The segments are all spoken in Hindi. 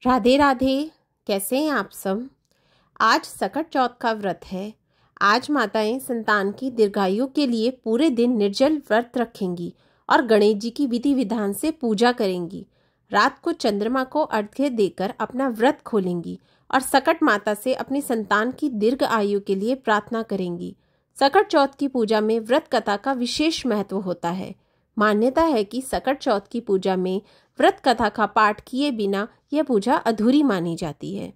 राधे राधे। कैसे हैं आप सब। आज सकट चौथ का व्रत है। आज माताएं संतान की दीर्घायु के लिए पूरे दिन निर्जल व्रत रखेंगी और गणेश जी की विधि विधान से पूजा करेंगी। रात को चंद्रमा को अर्घ्य देकर अपना व्रत खोलेंगी और सकट माता से अपनी संतान की दीर्घ आयु के लिए प्रार्थना करेंगी। सकट चौथ की पूजा में व्रत कथा का विशेष महत्व होता है। मान्यता है कि सकट चौथ की पूजा में व्रत कथा का पाठ किए बिना यह पूजा अधूरी मानी जाती है।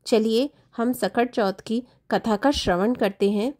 चलिए हम सकट चौथ की कथा का श्रवण करते हैं।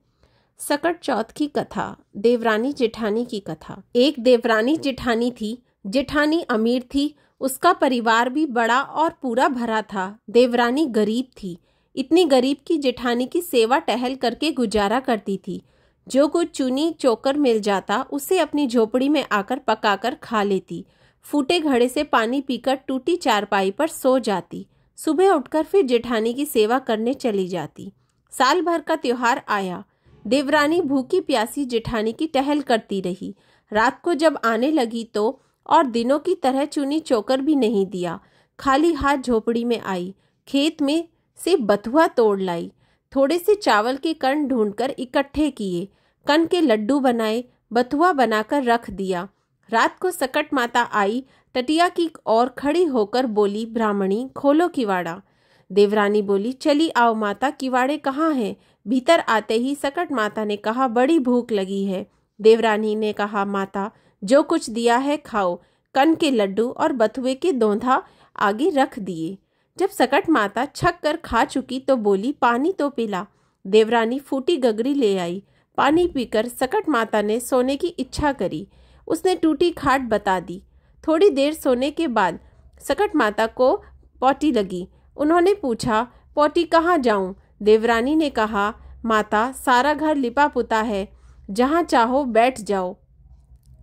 सकट चौथ की कथा। देवरानी जेठानी की कथा। एक देवरानी जेठानी थी। जेठानी अमीर थी, उसका परिवार भी बड़ा और पूरा भरा था। देवरानी गरीब थी, इतनी गरीब की जेठानी की सेवा टहल करके गुजारा करती थी। जो कुछ चुनी चोकर मिल जाता उसे अपनी झोपड़ी में आकर पकाकर खा लेती। फूटे घड़े से पानी पीकर टूटी चारपाई पर सो जाती। सुबह उठकर फिर जेठानी की सेवा करने चली जाती। साल भर का त्योहार आया। देवरानी भूखी प्यासी जेठानी की टहल करती रही। रात को जब आने लगी तो और दिनों की तरह चुनी चोकर भी नहीं दिया। खाली हाथ झोपड़ी में आई। खेत में से बथुआ तोड़ लाई। थोड़े से चावल के कण ढूंढकर इकट्ठे किए। कण के लड्डू बनाए, बथुआ बनाकर रख दिया। रात को सकट माता आई। टटिया की ओर खड़ी होकर बोली, ब्राह्मणी खोलो किवाड़ा। देवरानी बोली, चली आओ माता, किवाड़े कहाँ हैं। भीतर आते ही सकट माता ने कहा, बड़ी भूख लगी है। देवरानी ने कहा, माता जो कुछ दिया है खाओ। कण के लड्डू और बथुए के दोंधा आगे रख दिए। जब सकट माता छक कर खा चुकी तो बोली, पानी तो पिला। देवरानी फूटी गगरी ले आई। पानी पीकर सकट माता ने सोने की इच्छा करी। उसने टूटी खाट बता दी। थोड़ी देर सोने के बाद सकट माता को पौटी लगी। उन्होंने पूछा, पौटी कहाँ जाऊं। देवरानी ने कहा, माता सारा घर लिपा पुता है, जहाँ चाहो बैठ जाओ।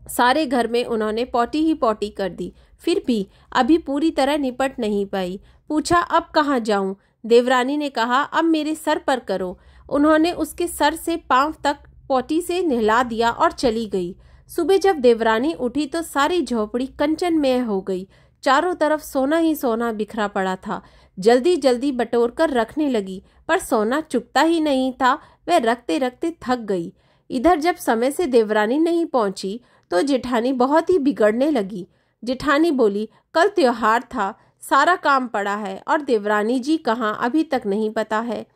सारे घर में उन्होंने पौटी ही पौटी कर दी। फिर भी अभी पूरी तरह निपट नहीं पाई। पूछा, अब कहाँ जाऊं। देवरानी ने कहा, अब मेरे सर पर करो। उन्होंने उसके सर से पांव तक पौटी से नहला दिया और चली गई। सुबह जब देवरानी उठी तो सारी झोपड़ी कंचनमय हो गई। चारों तरफ सोना ही सोना बिखरा पड़ा था। जल्दी जल्दी बटोर कर रखने लगी, पर सोना चुकता ही नहीं था। वह रखते रखते थक गई। इधर जब समय से देवरानी नहीं पहुंची तो जेठानी बहुत ही बिगड़ने लगी। जेठानी बोली, कल त्योहार था, सारा काम पड़ा है और देवरानी जी कहाँ अभी तक नहीं पता है।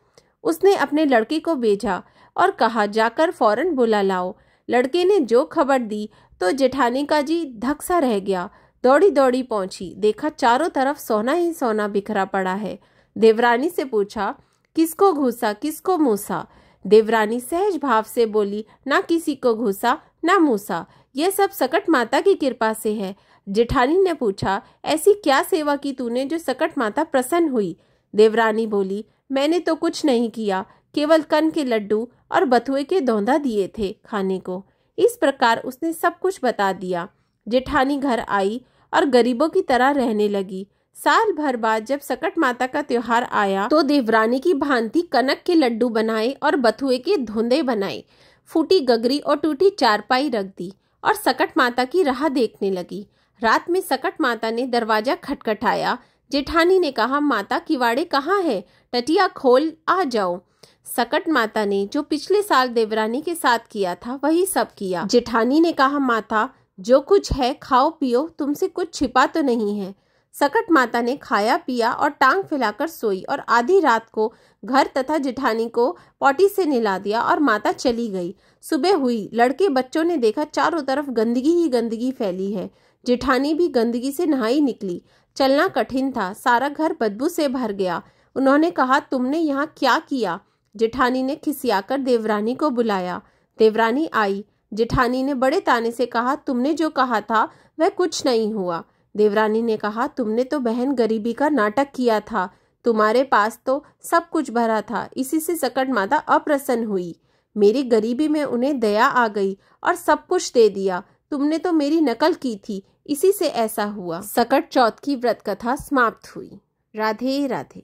उसने अपने लड़के को भेजा और कहा, जाकर फौरन बुला लाओ। लड़के ने जो खबर दी तो जेठानी का जी धक सा रह गया। दौड़ी दौड़ी पहुंची, देखा चारों तरफ सोना ही सोना बिखरा पड़ा है। देवरानी से पूछा, किसको घूसा किसको मूसा। देवरानी सहज भाव से बोली, ना किसी को घूसा ना मूसा, यह सब सकट माता की कृपा से है। जेठानी ने पूछा, ऐसी क्या सेवा की तूने जो सकट माता प्रसन्न हुई। देवरानी बोली, मैंने तो कुछ नहीं किया, केवल कण के लड्डू और बथुए के दोंधा दिए थे खाने को। इस प्रकार उसने सब कुछ बता दिया। जेठानी घर आई और गरीबों की तरह रहने लगी। साल भर बाद जब सकट माता का त्योहार आया तो देवरानी की भांति कनक के लड्डू बनाए और बथुए के धोंधे बनाए। फूटी गगरी और टूटी चारपाई रख दी और सकट माता की राह देखने लगी। रात में सकट माता ने दरवाजा खटखटाया। जेठानी ने कहा, माता किवाड़े कहाँ है, टटिया खोल आ जाओ। सकट माता ने जो पिछले साल देवरानी के साथ किया था वही सब किया। जेठानी ने कहा, माता जो कुछ है खाओ पियो, तुमसे कुछ छिपा तो नहीं है। सकट माता ने खाया पिया और टांग फैलाकर सोई और आधी रात को घर तथा जेठानी को पौटी से नहला दिया और माता चली गई। सुबह हुई, लड़के बच्चों ने देखा चारों तरफ गंदगी ही गंदगी फैली है। जेठानी भी गंदगी से नहाई निकली। चलना कठिन था, सारा घर बदबू से भर गया। उन्होंने कहा, तुमने यहाँ क्या किया। जेठानी ने खिसियाकर देवरानी को बुलाया। देवरानी आई। जेठानी ने बड़े ताने से कहा, तुमने जो कहा था वह कुछ नहीं हुआ। देवरानी ने कहा, तुमने तो बहन गरीबी का नाटक किया था, तुम्हारे पास तो सब कुछ भरा था, इसी से सकट माता अप्रसन्न हुई। मेरी गरीबी में उन्हें दया आ गई और सब कुछ दे दिया। तुमने तो मेरी नकल की थी, इसी से ऐसा हुआ। सकट चौथ की व्रत कथा समाप्त हुई। राधे राधे।